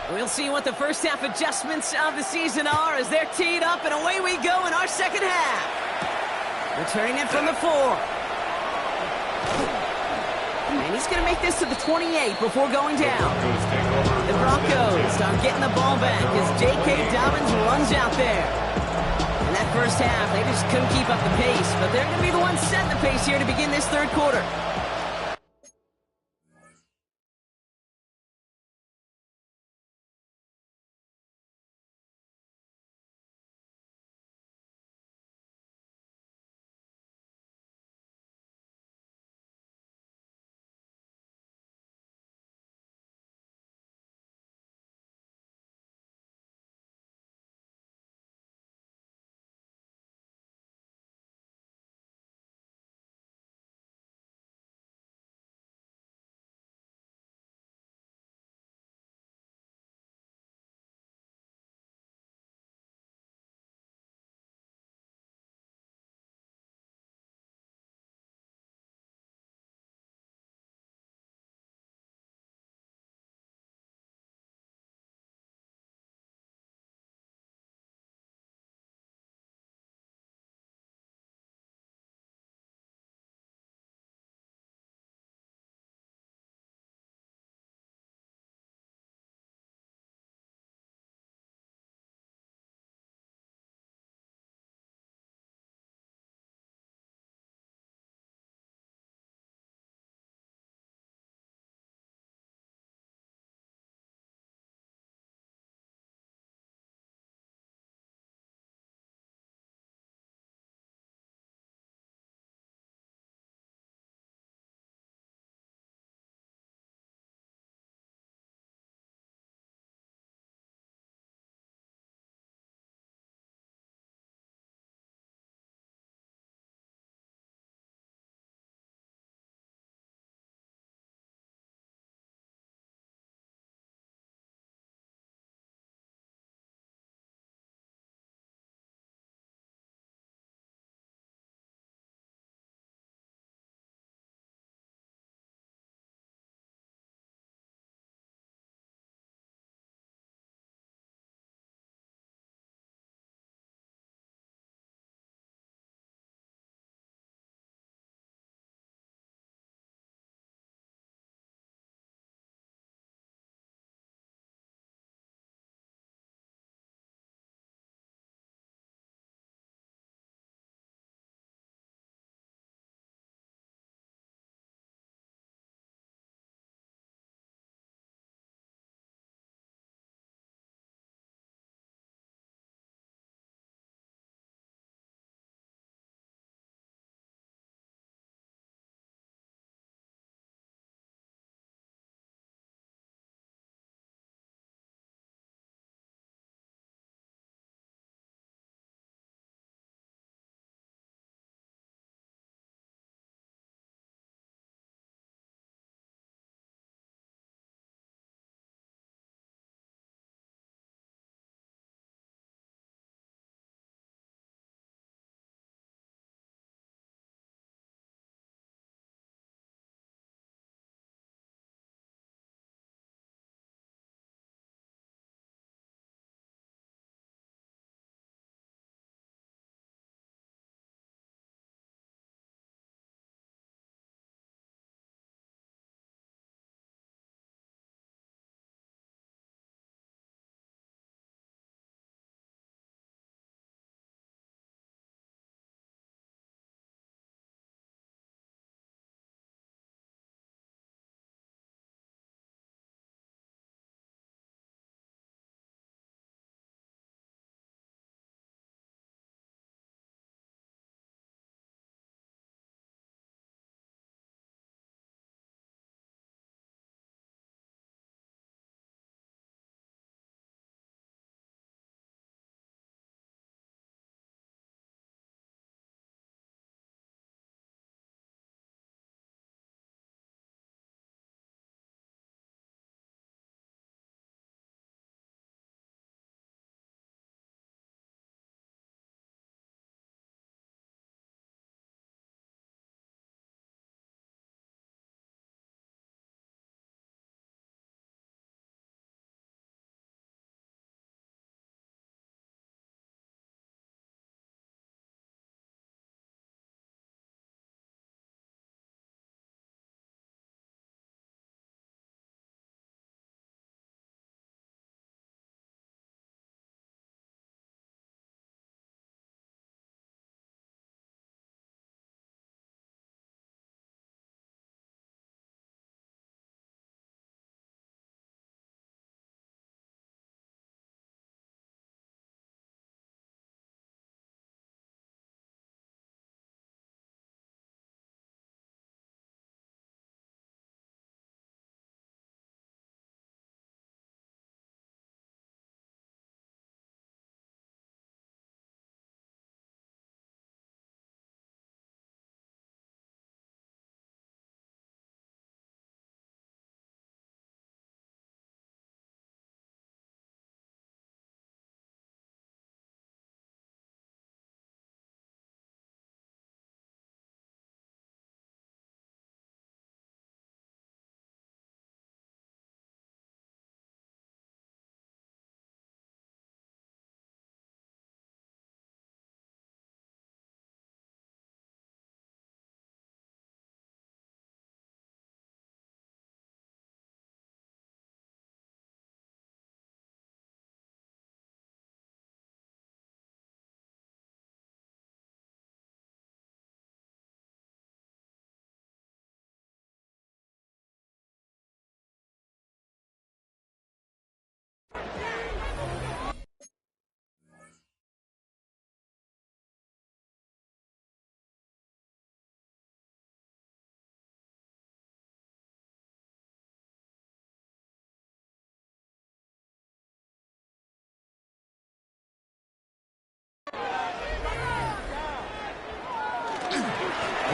We'll see what the first half adjustments of the season are as they're teed up, and away we go in our second half. Returning it from the 4. And he's going to make this to the 28 before going down. The Broncos are getting the ball back as J.K. Dobbins runs out there. In that first half, they just couldn't keep up the pace, but they're going to be the ones setting the pace here to begin this third quarter.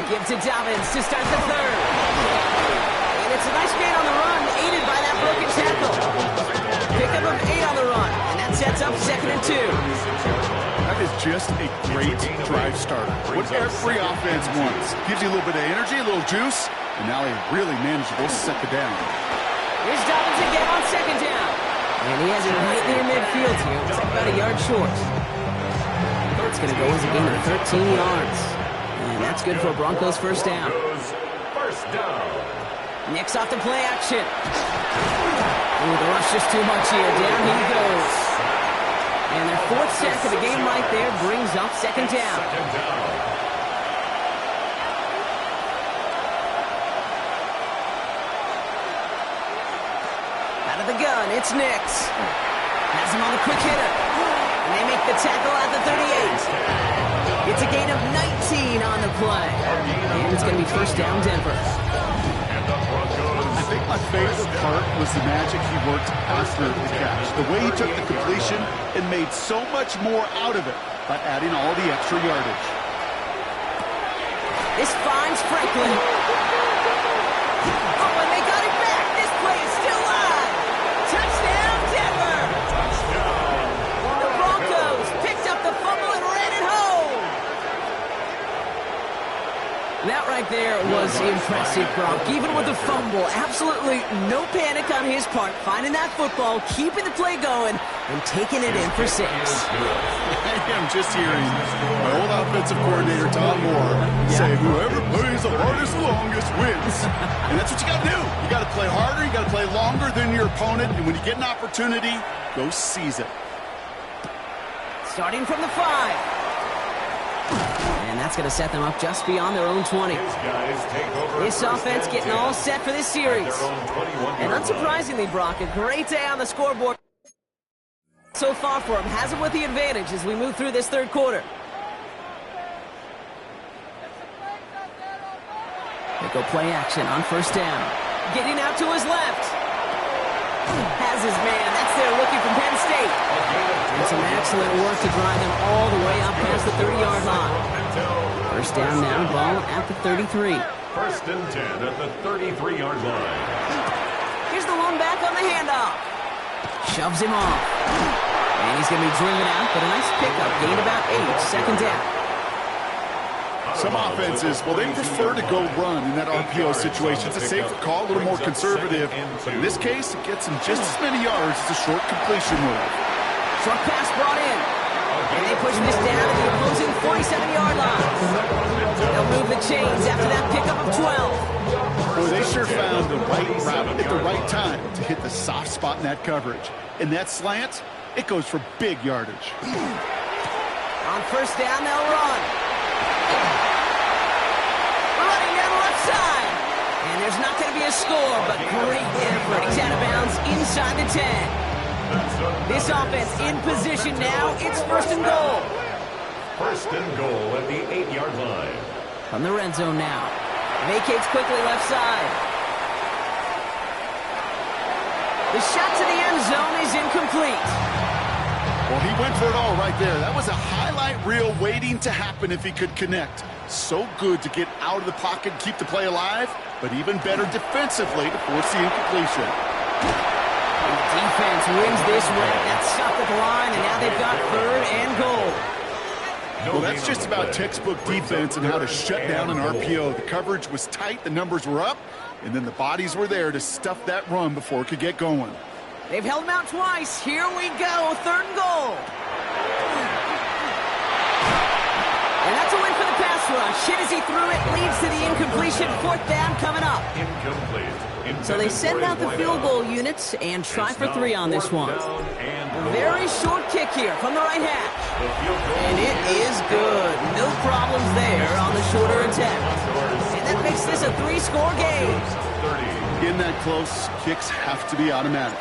Gives to Dobbins to start the third. And it's a nice gain on the run, aided by that broken tackle. Pickup of 8 on the run, and that sets up 2nd and 2. That is just a great drive starter. What every offense wants. Gives you a little bit of energy, a little juice, and now a really manageable 2nd down. Here's Dobbins again on 2nd down. And he has it right near midfield here. Looks like about a yard short. It's going to go as a gain of 13 yards. And that's good for a Broncos first down. Nix off the play action. Ooh, the rush just too much here. Down he goes. And their 4th sack of the game right there brings up 2nd down. Out of the gun, it's Nix. Has him on the quick hitter. And they make the tackle at the 38. It's a gain of 19 on the play. And it's going to be first down, Denver. I think my favorite part was the magic he worked after the catch. The way he took the completion and made so much more out of it by adding all the extra yardage. This finds Franklin. Oh, and they got it back. This play is still live. Touchdown, Denver. The Broncos picked up the fumble and ran it home. That right there was impressive, Gronk. Even with the fumble, absolutely no panic on his part. Finding that football, keeping the play going, and taking it in for 6. I'm just hearing my old offensive coordinator, Tom Moore, say, whoever plays the hardest, longest wins. And that's what you got to do. You got to play harder. You got to play longer than your opponent. And when you get an opportunity, go seize it. Starting from the 5. And that's going to set them up just beyond their own 20. This offense getting all set for this series. And unsurprisingly, Brock, a great day on the scoreboard so far for him. Has him with the advantage as we move through this 3rd quarter. They go play action on first down. Getting out to his left. Has his man. That's there looking from Penn State. And some excellent work to drive them all the way up past the 30-yard line. First down now, ball at the 33. 1st and 10 at the 33-yard line. Here's the one back on the handoff. Shoves him off. And he's going to be driven out, but a nice pickup. Gain about 8, 2nd down. Some offenses, well, they prefer to go run in that RPO situation. It's a safer call, a little more conservative. But in this case, it gets him just as many yards as a short completion move. Short pass brought in. And they push this down to the opposing 47-yard line. They'll move the chains after that pickup of 12. Boy, they sure found the right route at the right time to hit the soft spot in that coverage. And that slant, it goes for big yardage. On first down, they'll run. Running down the left side. And there's not going to be a score, but great effort. He's out of bounds inside the 10. This offense in position now. It's 1st and goal. 1st and goal at the 8-yard line. From the red zone now. Vacates quickly left side. The shot to the end zone is incomplete. Well, he went for it all right there. That was a highlight reel waiting to happen if he could connect. So good to get out of the pocket and keep the play alive, but even better defensively to force the incompletion. And the defense wins this one. That's stopped at the line, and now they've got 3rd and goal. Well, that's just about textbook defense and how to shut down an RPO. The coverage was tight, the numbers were up, and then the bodies were there to stuff that run before it could get going. They've held him out twice. Here we go, 3rd and goal. And that's a win for the pass rush. Hit as he threw it, leads to the incompletion. 4th down coming up. Incomplete. So they send out the field goal units and try for 3 on this one. A very short kick here from the right hash. And it is good. No problems there on the shorter attempt. And that makes this a 3-score game. In that close, kicks have to be automatic.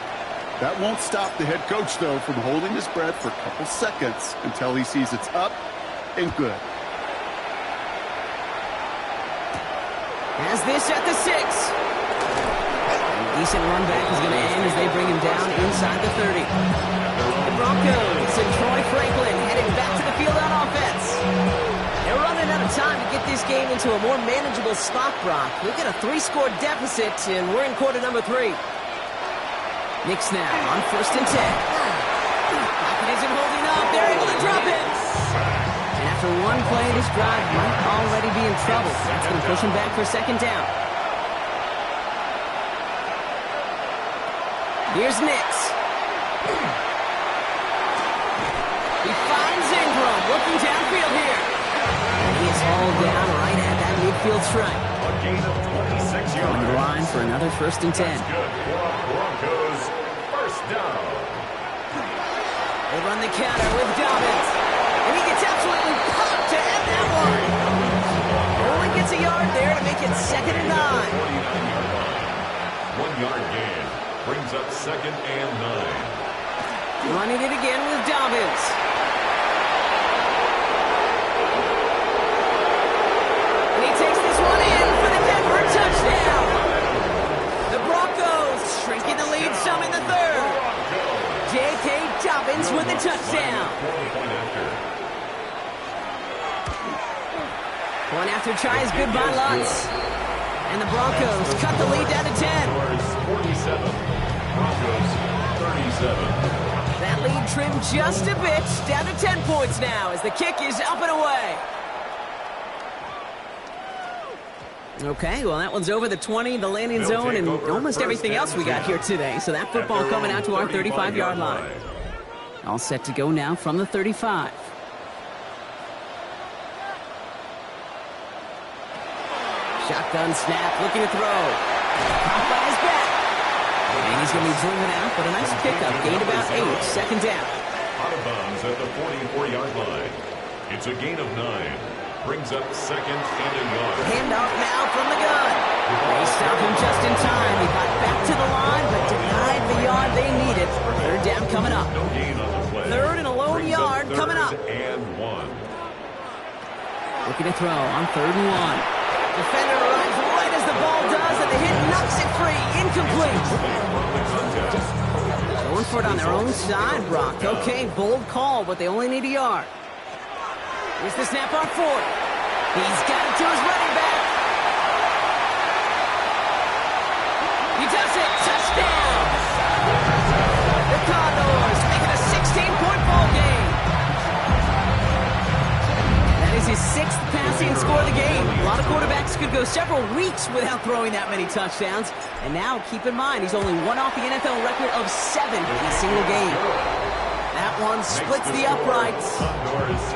That won't stop the head coach, though, from holding his breath for a couple seconds until he sees it's up and good. Has this at the 6. Decent run back is going to end as they bring him down inside the 30. The Broncos and Troy Franklin heading back to the field on offense. They're running out of time to get this game into a more manageable spot, Brock. We've got a 3-score deficit, and we're in quarter number 3. Knicks now on 1st and 10. Pocket isn't holding up. They're able to drop it. And after one play, this drive might already be in trouble. That's going to push him back for 2nd down. Here's Nix. He finds Ingram looking downfield here. And he is hauled down right at that midfield stripe. A gain of 26 yards. On the line for another 1st and 10. That's good for Broncos. 1st down. They run the counter with Dobbins. And he gets absolutely popped to end that one. Only gets a yard there to make it 2nd and 9. 49-yard line. 1-yard gain. Brings up 2nd and 9. Running it again with Dobbins. And he takes this one in for the Denver touchdown. The Broncos shrinking the lead some in the 3rd. J.K. Dobbins with the touchdown. Point after tries good by Lutz. And the Broncos cut the lead down to 10. 47. Broncos 37. That lead trimmed just a bit, down to 10 points now as the kick is up and away. Okay, well, that one's over the 20, the landing zone, and almost everything else we got here today. So that football coming out to our 35-yard line. All set to go now from the 35. Shotgun snap, looking to throw. Caught by his back. And he's going to be driven out, but a nice pickup. Gained about 8, 2nd down. Out of bounds at the 44-yard line. It's a gain of 9. Brings up 2nd and a yard. Handoff now from the gun. They stopped him just in time. He got back to the line, but denied the yard they needed. 3rd down coming up. No gain on the play. 3rd and a lone yard coming up. And 1. Looking to throw on 3rd and 1. Defender arrives right as the ball does, and the hit knocks it free. Incomplete. Going for it on their own side, Brock. Okay, bold call, but they only need a yard. Here's the snap on 4th. He's got it to his running back. He does it. Touchdown. The Condors make it a 16-point ball game. That is his 6th passing score of the game. A lot of quarterbacks could go several weeks without throwing that many touchdowns. And now, keep in mind, he's only one off the NFL record of 7 in a single game. That one splits the uprights.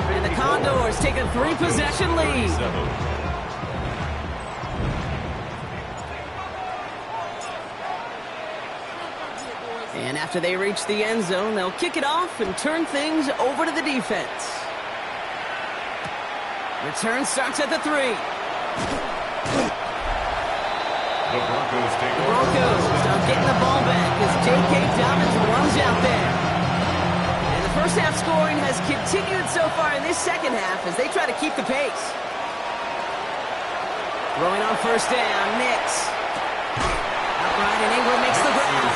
And the Condors take a 3-possession lead. And after they reach the end zone, they'll kick it off and turn things over to the defense. Return starts at the 3. The Broncos take The Broncos start getting the ball back as J.K. Dobbins runs out there. And the first half scoring has continued so far in this second half as they try to keep the pace. Throwing on 1st down, Nix. Outright, and Ingram makes the ground.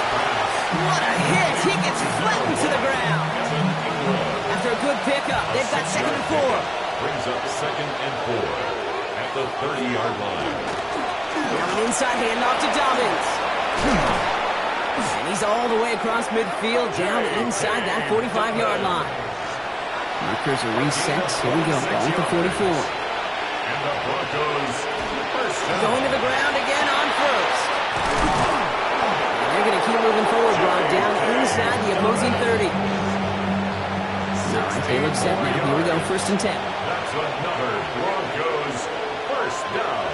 What a hit! He gets flattened to the ground. After a good pickup, they've got 2nd and 4. brings up 2nd and 4 at the 30-yard line. Now an inside handoff to Dobbins. And he's all the way across midfield, down inside that 45-yard line. Markers are reset. Here we go. Ball at the 44. And the Broncos first down. Going to the ground again on 1st. And they're going to keep moving forward, Brock, down inside the opposing 30. All right, they look set now. Here we go, 1st and 10. That's another Broncos first down.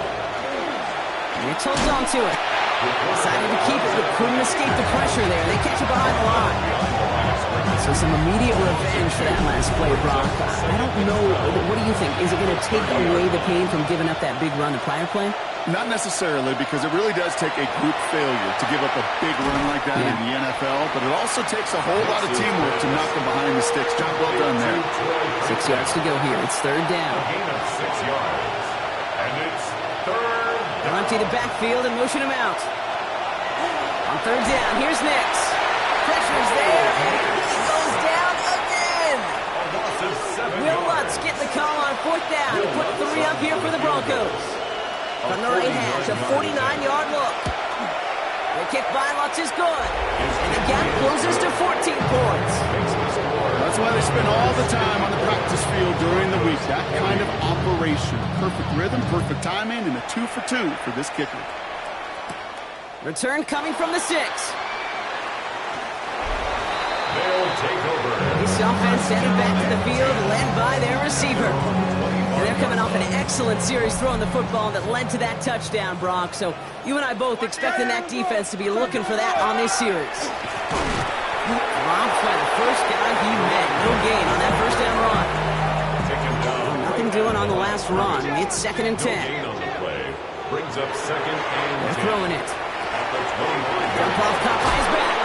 Nix holds on to it. Decided to keep it, but couldn't escape the pressure there. They catch it behind the line. So some immediate revenge for that last play, Brock. I don't know. What do you think? Is it going to take away the pain from giving up that big run the prior play? Not necessarily, because it really does take a group failure to give up a big run like that in the NFL, but it also takes a whole lot of teamwork to knock them behind the sticks. Job well done there. 6 yards to go here. It's 3rd down. Gain of 6 yards. And it's 3rd down. Empty the backfield and motion him out. On 3rd down, here's Nix. Pressure's there, and he goes down again. A loss of 7 Will yards. Lutz getting the call on 4th down to put 3 up here for the Broncos. kick by Lutz is good. And the gap closes to 14 points. That's why they spend all the time on the practice field during the week. That kind of operation. Perfect rhythm, perfect timing, and a 2 for 2 for this kicker. Return coming from the 6. They'll take over. This offense sent it back to the field, led by their receiver. And they're coming off an excellent series throwing the football that led to that touchdown, Brock. So you and I both expecting that defense to be looking for that on this series. Dropped by the first guy he met. No gain on that first down run. Take him down. Nothing doing on the last run. It's 2nd and 10. No gain on the play. Brings up 2nd and 10. They're throwing it. At the 25. Dump off caught by his back.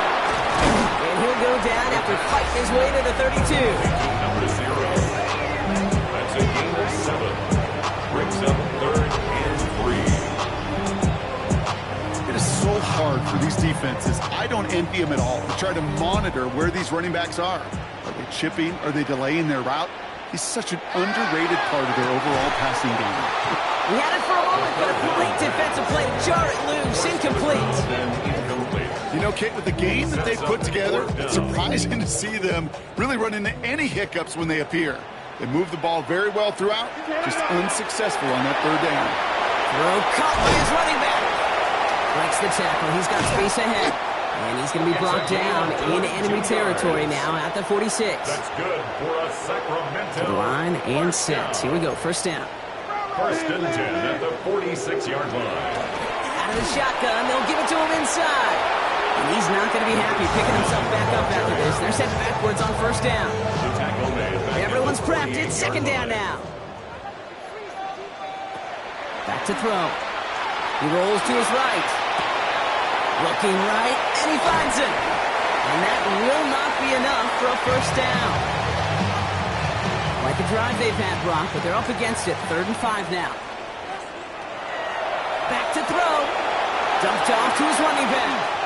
And he'll go down after fighting his way to the 32. Number 0. That's a gain of 7. Brings up 3rd and 3. It is so hard for these defenses. I don't envy them at all to try to monitor where these running backs are. Are they chipping? Are they delaying their route? He's such an underrated part of their overall passing game. He had it for a moment, but a complete defensive play to jar it loose. Incomplete. Then incomplete. You know, Kate, with the game that they've put together, it's surprising to see them really run into any hiccups when they appear. They move the ball very well throughout, just unsuccessful on that 3rd down. Throw caught by his running back. Breaks the tackle. He's got space ahead. And he's going to be brought down in enemy territory now at the 46. That's good for a Sacramento. To the line and set. Here we go. First down. 1st and 10 at the 46-yard line. Out of the shotgun. They'll give it to him inside. And he's not going to be happy picking himself back up after this. They're set backwards on first down. The tackle made. Everyone's prepped. It's 2nd down now. Back to throw. He rolls to his right. Looking right, and he finds it. And that will not be enough for a first down. Like a drive they've had, Brock, but they're up against it. 3rd and 5 now. Back to throw. Dumped off to his running back.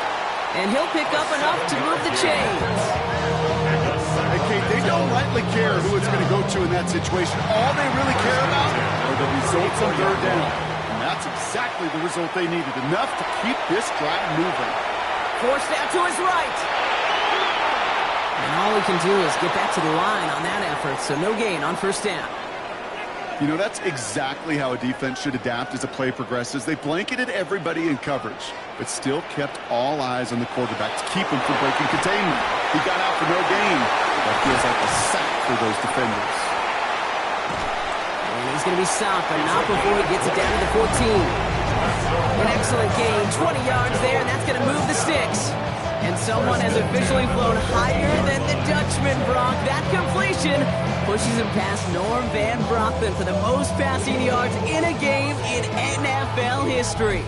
And he'll pick up enough to move the chains. Hey, Kate, they don't lightly care who it's going to go to in that situation. All they really care about are the results on 3rd down. And that's exactly the result they needed. Enough to keep this drive moving. Forced out to his right. And all he can do is get back to the line on that effort, so no gain on first down. You know, that's exactly how a defense should adapt as the play progresses. They blanketed everybody in coverage, but still kept all eyes on the quarterback to keep him from breaking containment. He got out for no gain. That feels like a sack for those defenders. And he's going to be stopped, but not before he gets it down to the 14. An excellent gain, 20 yards there, and that's going to move the sticks. And someone has officially flown higher than the Dutchman, Brock. That completion pushes him past Norm Van Brocklin for the most passing yards in a game in NFL history.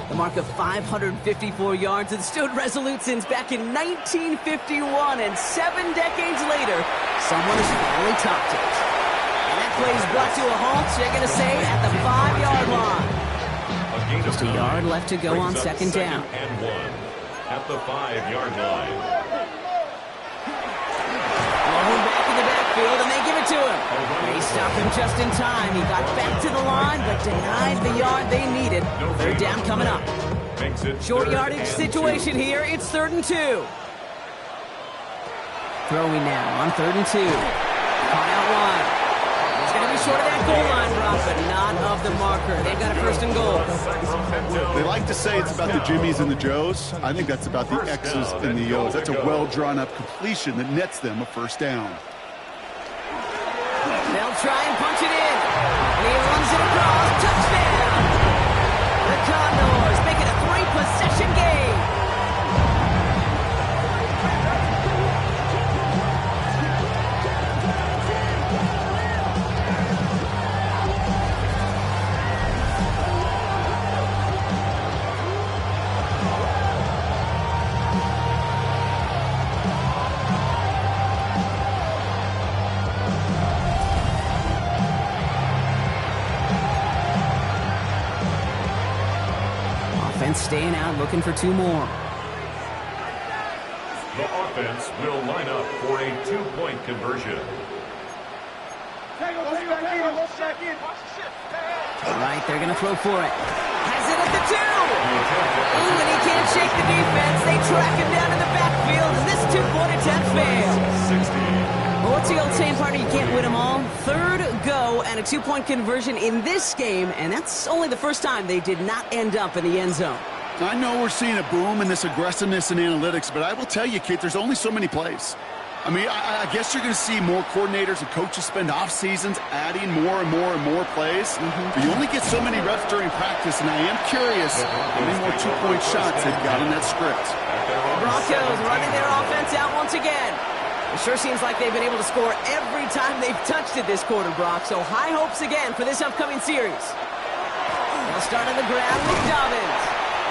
The mark of 554 yards has stood resolute since back in 1951, and 7 decades later, someone has finally topped it. And that play is brought to a halt, so you're going to say, at the 5-yard line. Just a yard left to go on 2nd down. And 1 at the 5-yard line. Rolling back in the backfield, and they give it to him. They stop him just in time. He got back to the line, but denied the yard they needed. 3rd down coming up. Short yardage situation here. It's 3rd and 2. Throwing now on 3rd and 2. Caught out wide. He's going to be short of that goal line, Rob, but not of the marker. They've got a 1st and goal. They like to say it's about the Jimmies and the Joes. I think that's about the X's and the O's. That's a well-drawn-up completion that nets them a 1st down. They'll try and punch it in. He runs it across. Touchdown! The Condors make it a 3-possession game. Staying out, looking for 2 more. The offense will line up for a 2-point conversion. All right, they're going to throw for it. Has it at the the 2. Ooh, and he can't shake the defense. They track him down in the backfield, and this 2-point attempt fails. Well, what's the old saying, partner? You can't win them all. Third go and a 2-point conversion in this game, and that's only the first time they did not end up in the end zone. I know we're seeing a boom in this aggressiveness and analytics, but I will tell you, Kate, there's only so many plays. I mean, I guess you're going to see more coordinators and coaches spend off seasons adding more and more plays. But you only get so many reps during practice, and I am curious how many more 2-point shots they've got in that script. Broncos running their offense out once again. It sure seems like they've been able to score every time they've touched it this quarter, Brock. So high hopes again for this upcoming series. They'll start on the ground with Dobbins.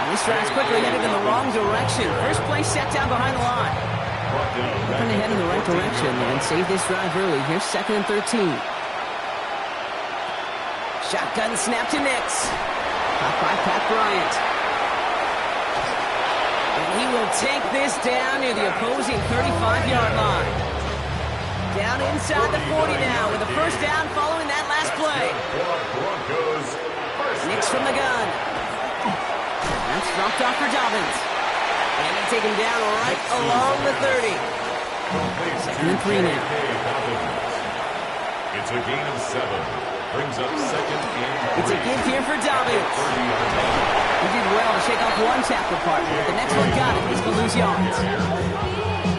And this drive's quickly headed in the wrong direction. First play set down behind the line. Trying to head in the right direction and save this drive early. Here's 2nd and 13. Shotgun snap to Nix. Caught by Pat Bryant. And he will take this down near the opposing 35-yard line. Down inside the 40 now with a first down following that last play. Nix from the gun. That's dropped off for Dobbins. And they take him down right along the 30. 2nd and 3 now. It's a gain of 7. Brings up 2nd and 3. It's a give here for Dobbins. He did well to shake off one tackle partner. The next one got it. He's going to lose yards.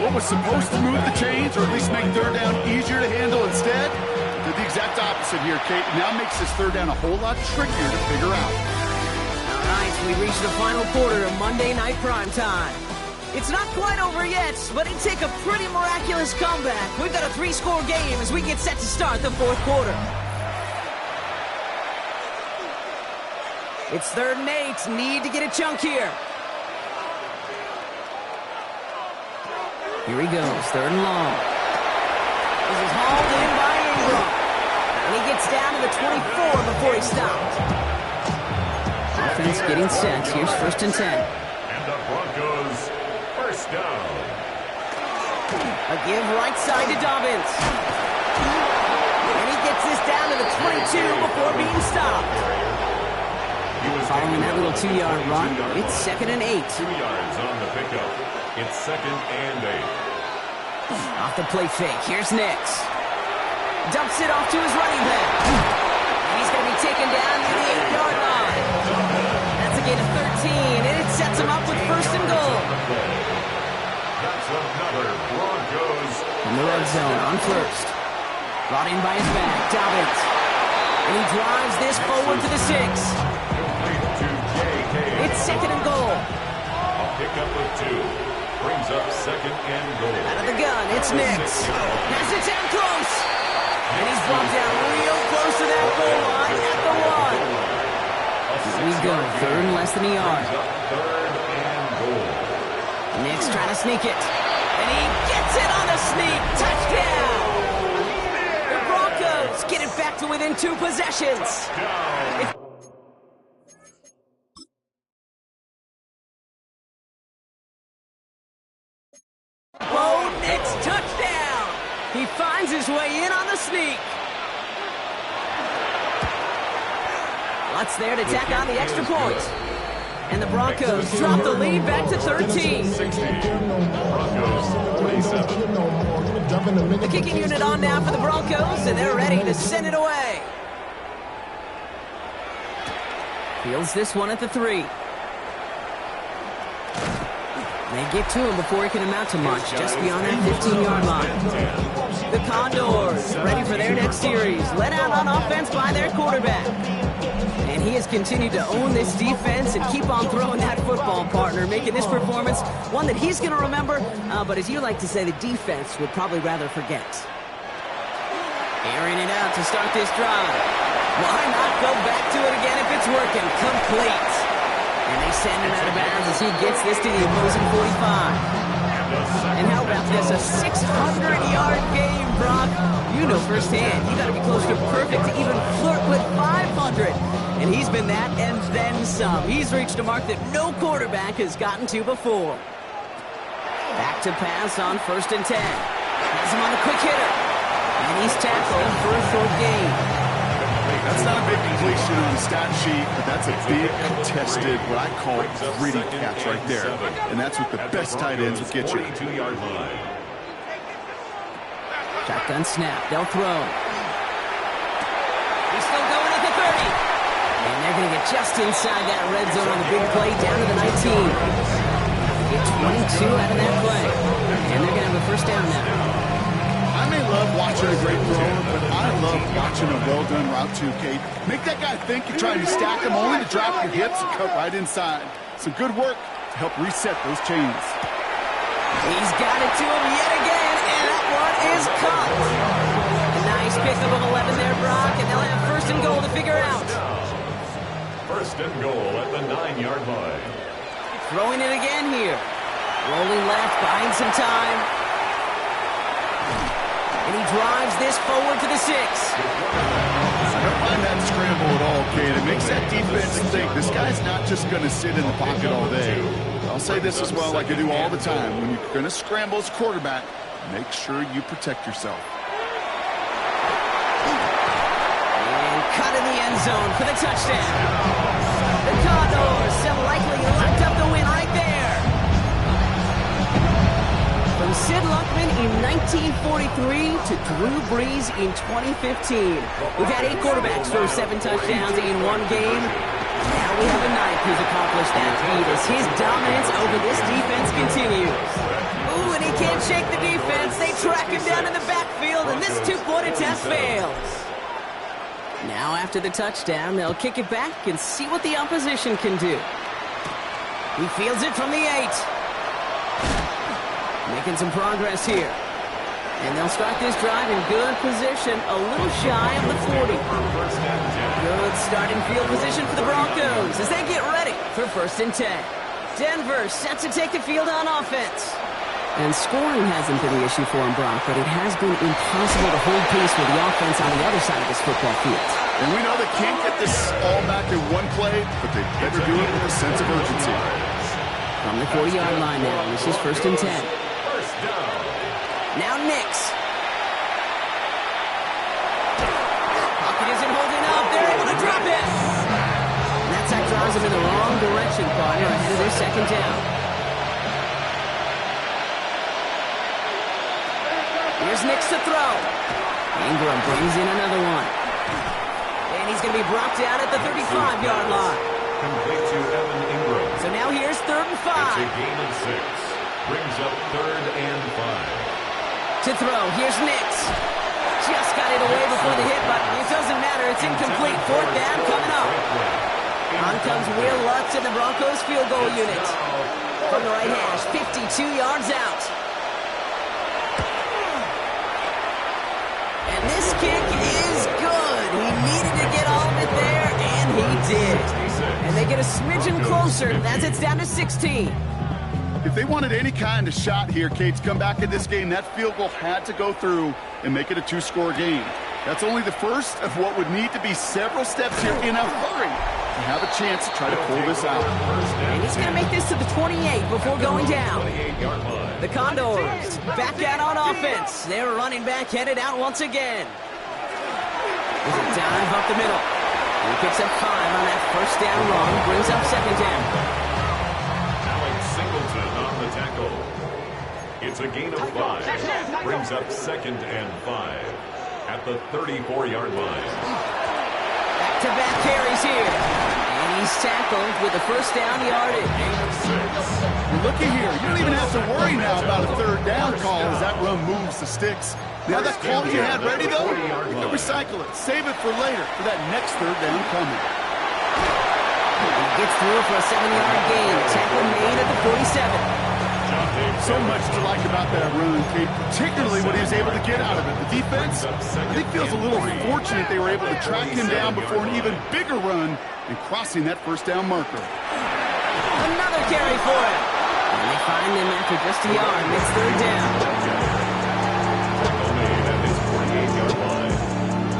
What was supposed to move the chains, or at least make third down easier to handle instead, did the exact opposite here, Kate. It now makes this third down a whole lot trickier to figure out. All right, we reached the final quarter of Monday Night Primetime. It's not quite over yet, but it'd take a pretty miraculous comeback. We've got a 3-score game as we get set to start the 4th quarter. It's 3rd and 8. Need to get a chunk here. Here he goes, 3rd and long. This is hauled in by Ingram. And he gets down to the 24 before he stopped. Offense getting set. Here's 1st and 10. And the Broncos, first down. A give right side to Dobbins. And he gets this down to the 22 before being stopped. Following that little 2-yard run, it's 2nd and 8. 2 yards on the pickup. It's 2nd and 8. Off the play fake, here's Nix. Dumps it off to his running back. And he's going to be taken down to the 8-yard line. That's a gain of 13, and it sets him up with 1st and goal. That's another Broncos. In the red zone on 1st. Brought in by his back, Dobbins. And he drives this forward to the 6. It's 2nd and goal. A pickup of 2. Brings up 2nd and goal. Out of the gun, it's Nix. Has it down close. And he's brought down real close to that goal line at the 1. Here we go, 3rd and less than a yard. 3rd and goal. Nix trying to sneak it. And he gets it on the sneak. Touchdown. The Broncos get it back to within 2 possessions. Bo Nix, touchdown! He finds his way in on the sneak. Lutz there to tack on the extra point. And the Broncos drop the lead back to 13. Broncos 27. The kicking unit on now for the Broncos, and they're ready to send it away. Fields this one at the 3. They get to him before he can amount to much, just beyond that 15-yard line. The Condors ready for their next series, led out on offense by their quarterback. And he has continued to own this defense and keep on throwing that football, partner, making this performance one that he's going to remember, but as you like to say, the defense would probably rather forget. Airing it out to start this drive. Why not go back to it again if it's working? Complete. And they send him out of bounds as he gets this to the opposing 45. And how about this? A 600-yard game, Brock. You know firsthand, you got to be close to perfect to even flirt with 500. And he's been that and then some. He's reached a mark that no quarterback has gotten to before. Back to pass on 1st and 10. Has him on a quick hitter. And he's tackled for a short gain. That's not a big completion on the stat sheet, but that's a big contested, what I call gritty catch right there. And that's what the best tight ends will get you. 42-yard line. Shotgun snap. They'll throw. He's still going at the 30. And they're going to get just inside that red zone on the big play down to the 19. Get 22 out of that play. And they're going to have a first down now. I may love watching a great throw, but I love watching a well-done route too, Kate. Make that guy think you're trying to stack him only to drop your hips and cut right inside. Some good work to help reset those chains. He's got it to him yet again, and that one is caught. A nice pickup of 11 there, Brock, and they'll have first and goal to figure out. First and goal at the 9-yard line. Throwing it again here. Rolling left, buying some time. And he drives this forward to the 6. I don't mind that scramble at all, Kate. It makes that defense think this guy's not just going to sit in the pocket all day. I'll say this as well, like I do all the time. When you're going to scramble as quarterback, make sure you protect yourself. And cut in the end zone for the touchdown. The Condors have likely locked up the win right there. From Sid Luckman in 1943 to Drew Brees in 2015. We've had 8 quarterbacks throw 7 touchdowns in one game. Now we have a 9th who's accomplished that feat as his dominance over this defense continues. Ooh, and he can't shake the defense. They track him down in the backfield, and this 2-point attempt fails. Now after the touchdown, they'll kick it back and see what the opposition can do. He fields it from the 8. Making some progress here. And they'll start this drive in good position, a little shy of the 40. Good starting field position for the Broncos as they get ready for first and 10. Denver set to take the field on offense. And scoring hasn't been the issue for him, Brock, but it has been impossible to hold pace with the offense on the other side of this football field. And we know they can't get this all back in one play, but they better do it with a sense of urgency. From the 40-yard line now, this is first and 10. Now Nix. Pocket isn't holding up. They're able to drop it. And that sack drives them in the wrong direction, partner, ahead of their second down. Here's Nix to throw. Ingram brings in another one. And he's going to be brought down at the 35-yard line. Complete to Evan Ingram. So now here's 3rd and 5. It's a gain of 6. Brings up 3rd and 5. To throw, here's Nix. Just got it away before the hit, but it doesn't matter. It's incomplete. 4th down coming up. On comes Will Lutz in the Broncos field goal unit. From the right hash, 52 yards out. And this kick is good. He needed to get all of it there, and he did. And they get a smidgen closer as it's down to 16. If they wanted any kind of shot here, Kate, to come back in this game, that field goal had to go through and make it a 2-score game. That's only the first of what would need to be several steps here in a hurry to have a chance to try to pull this out. And he's going to make this to the 28 before going down. The Condors back out on offense. They're running back headed out once again. There's a dive up the middle. He picks up 5 on that first down run, brings up second down. On the tackle. It's a gain of 5. Brings up 2nd and 5 at the 34-yard line. Back-to-back carries here. And he's tackled with the first down yardage. Looky here. You don't even have to worry now about a 3rd down call as that run moves the sticks. Now that call you had ready, though, you can recycle it. Save it for later for that next 3rd down coming. He gets through for a 7-yard gain. Tackle made at the 47. So much to like about that run, Kate, particularly what he was able to get out of it. The defense, I think, feels a little fortunate they were able to track him down before an even bigger run and crossing that first down marker. Another carry for him. And they find him after just a yard. It's 3rd down. Tackle made at his 48-yard line.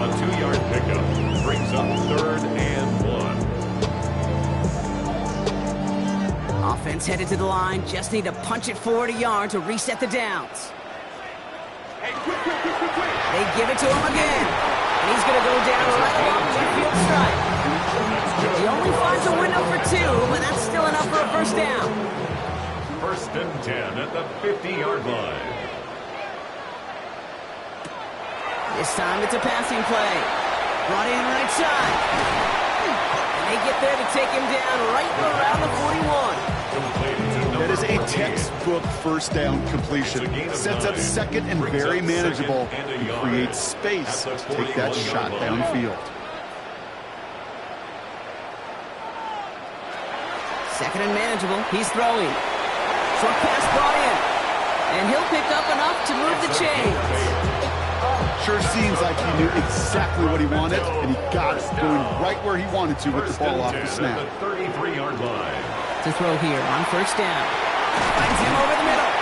A 2-yard pickup brings up 3rd and 1. Offense headed to the line. Just need to punch it forward a yard to reset the downs. They give it to him again. And he's going to go down right along the midfield stripe. He only finds a window for 2, but that's still enough for a first down. First and 10 at the 50-yard line. This time it's a passing play. Brought in right side. And they get there to take him down right around the 41. That is a textbook first down completion. Sets up second and very manageable. And creates space to take that shot downfield. Second and manageable. He's throwing. Short pass brought in. And he'll pick up enough to move the chains. Sure seems like he knew exactly what he wanted, and he got it, going right where he wanted to with the ball off the snap. 33-yard line. To throw here on first down. Finds him over the middle.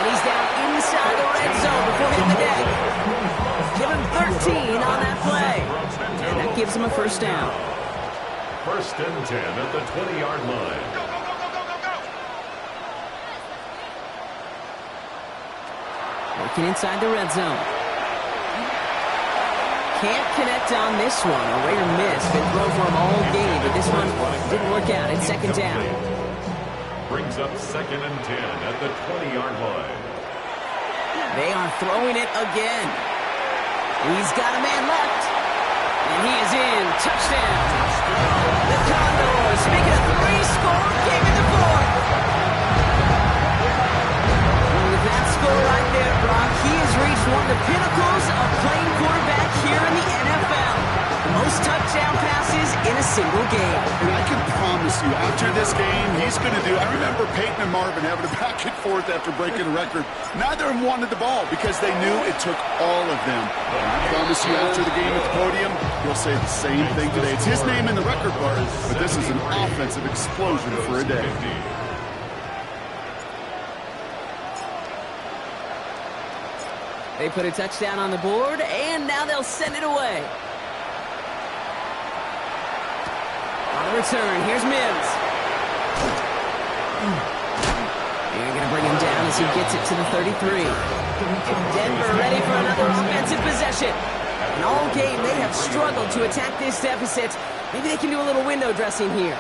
And he's down inside the red zone before hitting the deck. Give him 13 on that play. And that gives him a first down. First and 10 at the 20-yard line. Working inside the red zone. Can't connect on this one. A rare miss. Been thrown for him all game, but this one didn't work out. It's second down. Brings up second and 10 at the 20-yard line. They are throwing it again. He's got a man left. And he is in. Touchdown. The Condors make it a 3-score game in the fourth. And with that score right there, Brock, he has reached one of the pinnacles of playing quarterback here in the NFL. The most touchdown passes in a single game. And I can promise you, after this game, he's going to do... I remember Peyton and Marvin having a back and forth after breaking a record. Neither of them wanted the ball because they knew it took all of them. And I promise you, after the game at the podium, he'll say the same thing today. It's his name in the record book, but this is an offensive explosion for a day. They put a touchdown on the board, and now they'll send it away. On the return, here's Mims. They're going to bring him down as he gets it to the 33. Denver ready for another offensive possession. And all game, they have struggled to attack this deficit. Maybe they can do a little window dressing here.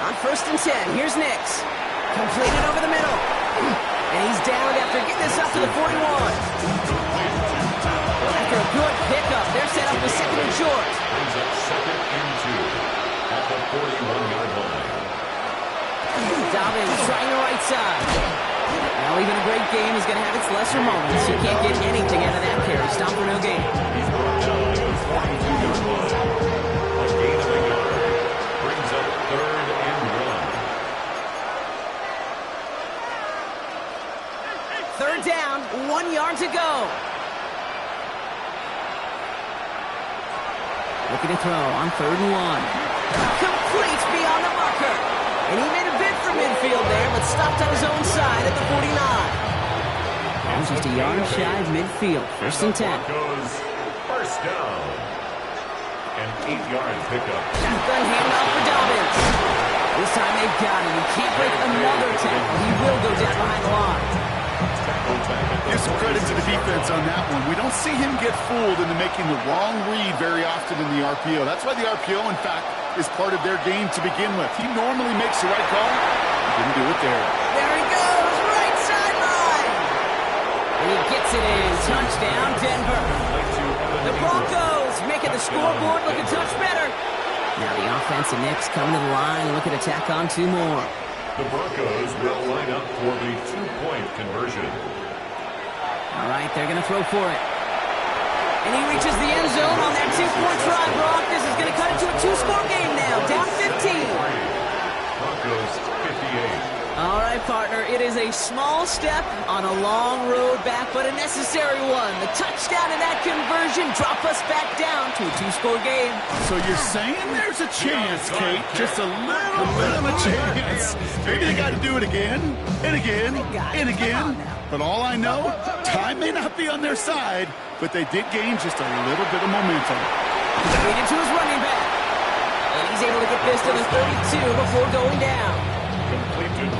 On first and 10, here's Nix. Completed over the middle. And he's down after getting this up to the 41. After a good pickup, they're set up with second and short. Brings up second and 2 at the 41-yard line. Dobbins trying the right side. Now even a great game is going to have its lesser moments. You can't get anything out of that carry. Stop for no gain. He's brought down at the 42-yard line. A gain of a yard. Brings up third and 1. Third down, 1 yard to go. Looking to throw on third and 1. Complete beyond the marker. And he made a bid for midfield there, but stopped on his own side at the 49. That was just a yard shy of midfield. First and 10. Goes first down. An 8-yard pickup. Shotgun handoff for Dobbins. This time they've got him. He can't break another tackle. He will go down behind the line. Give some credit to the defense on that one. We don't see him get fooled into making the wrong read very often in the RPO. That's why the RPO, in fact, is part of their game to begin with. He normally makes the right call. He didn't do it there. There he goes, right sideline. And he gets it in. Touchdown, Denver. The Broncos making the scoreboard look a touch better. Now the offense and Knicks coming to the line and looking to tack on 2 more. The Broncos will line up for the 2-point conversion. All right, they're going to throw for it. And he reaches the end zone on that 2-point try, Brock. This is going to cut it to a 2-score game now, down 15. Broncos 58. All right, partner, it is a small step on a long road back, but a necessary one. The touchdown and that conversion drop us back down to a 2-score game. So you're saying there's a chance, Kate, just a little bit of a chance. Maybe they got to do it again, and again, and again. But all I know, time may not be on their side, but they did gain just a little bit of momentum. Feed it to his running back. And he's able to get this to the 32 before going down.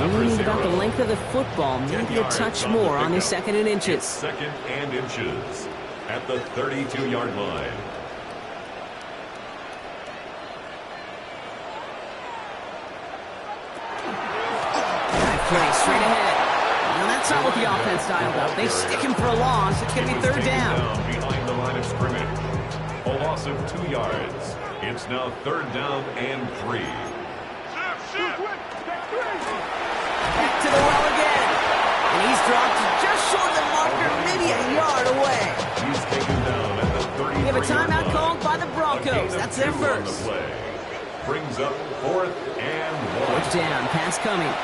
Only about the length of the football, maybe a touch more on his second and inches. Second and inches. at the 32-yard line. Play straight ahead. Now that's not what the offense dialed up. They stick him for a loss. It's going to be third down. Behind the line of scrimmage. A loss of 2 yards. It's now third down and 3. Back to the well again. And he's dropped just short of the marker, maybe a yard away. He's taken down at the 33. We have a timeout called by the Broncos. That's their first. Brings up 4th and 1. Fourth down, pass coming.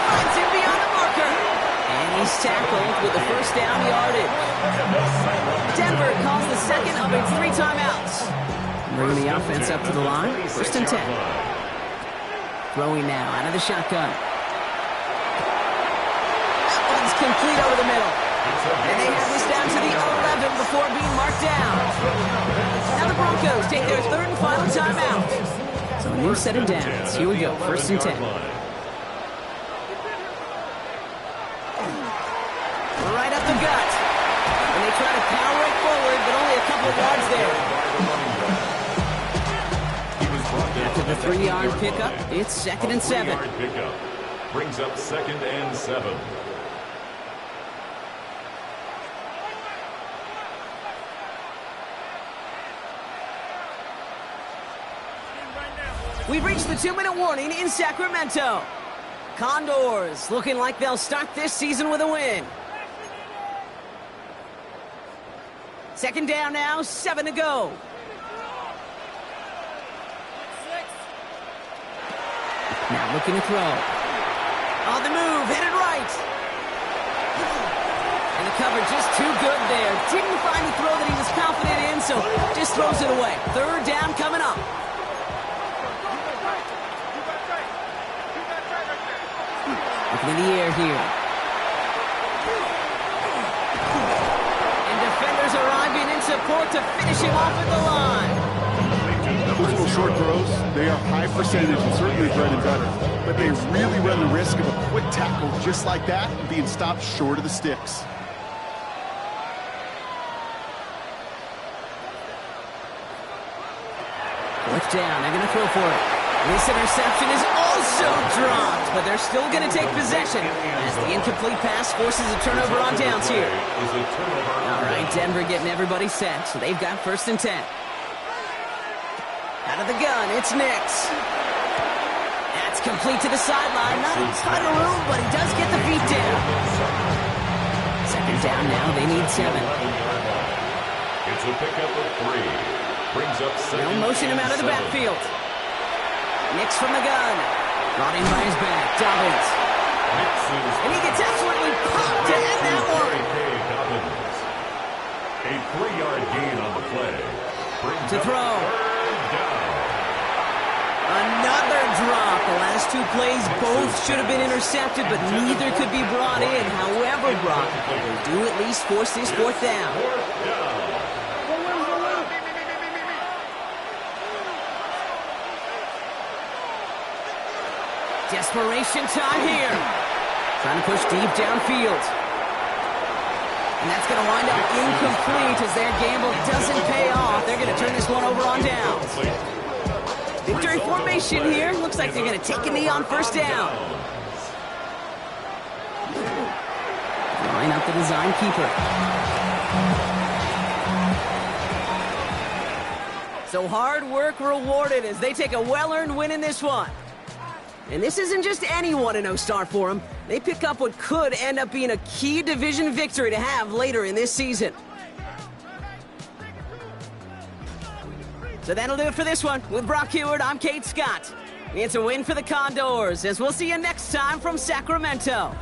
Finds him beyond the marker. And he's tackled with the first down yardage. Denver calls the second of its 3 timeouts. Bringing the offense up to the line. First and 10. Throwing now out of the shotgun. That one's complete over the middle. And they have this down to the 11 before being marked down. Now the Broncos take their third and final timeout. So a new set of downs. Here we go. First and 10. Right up the gut. And they try to power it forward, but only a couple of yards there. After the 3-yard pickup, it's second and 7. Pickup brings up second and 7. We've reached the 2-minute warning in Sacramento. Condors looking like they'll start this season with a win. Second down now, 7 to go. Now looking to throw. On the move, headed right. And the coverage just too good there. Didn't find the throw that he was confident in, so just throws it away. Third down coming up. Looking in the air here. And defenders arriving in support to finish him off at the line. Those little short throws, they are high percentage and certainly bread and butter. But they really run the risk of a quick tackle just like that and being stopped short of the sticks. Fourth down, they're going to throw for it. This interception is also dropped, but they're still going to take possession as the incomplete pass forces a turnover on downs here. All right, Denver getting everybody set, so they've got first and 10. Out of the gun, it's Nix. That's complete to the sideline. Not a ton of room, but he does get the feet down. Second down now, they need 7. It's a pickup of 3. Brings up second. They'll motion him out of the backfield. Nix from the gun. Brought in by his back. Dobbins. And he gets absolutely popped to end that one. A 3-yard gain on the play. To throw. Another drop. The last 2 plays both should have been intercepted, but neither could be brought in. However, Brock, they do at least force this fourth down. Desperation time here. Trying to push deep downfield. And that's going to wind up incomplete as their gamble doesn't pay off. They're going to turn this one over on downs. Victory formation here. Looks like they're going to take a knee on first down. Line up the design keeper. So hard work rewarded as they take a well-earned win in this one. And this isn't just any 1-0 start for them. They pick up what could end up being a key division victory to have later in this season. So that'll do it for this one. With Brock Huard, I'm Kate Scott. It's a win for the Condors, as we'll see you next time from Sacramento.